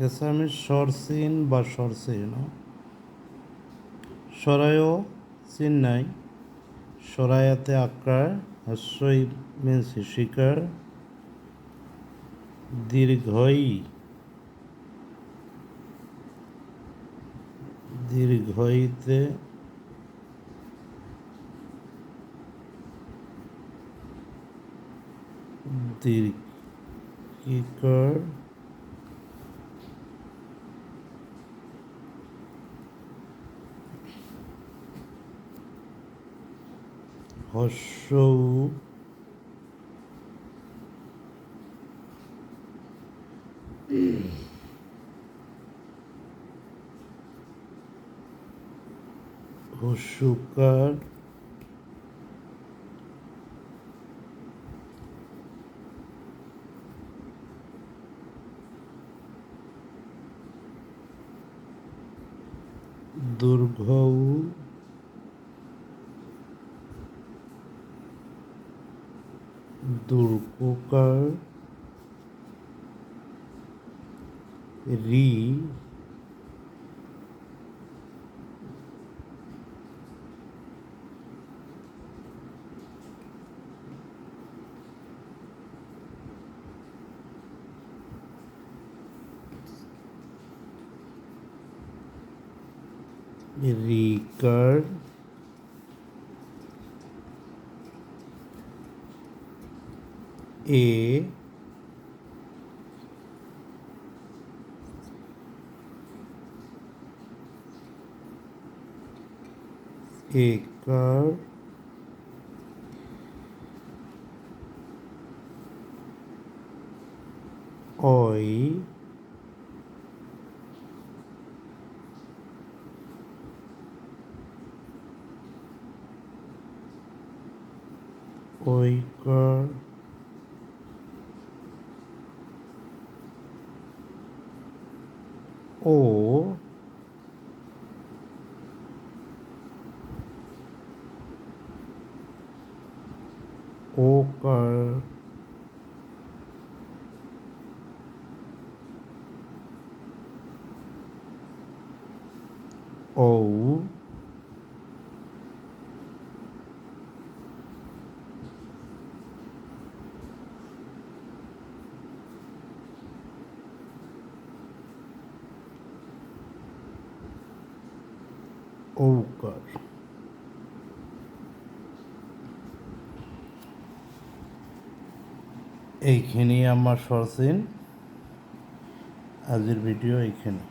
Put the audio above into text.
এসামি সরসিন বা সরসিন সরায়ও চিন নাই সরায়াতে আকার হাস্যই মিনসি শিকার দীর্ঘইতে দীর্ঘিকার হস্যৌ হস্যকার দুর্ঘৌ দুর্গকার রি রিকার এ একার অই ওইকার ও ওকার ঔ ঔকার। এইখানেই আমার সরসিন। আজকের ভিডিও এইখানে।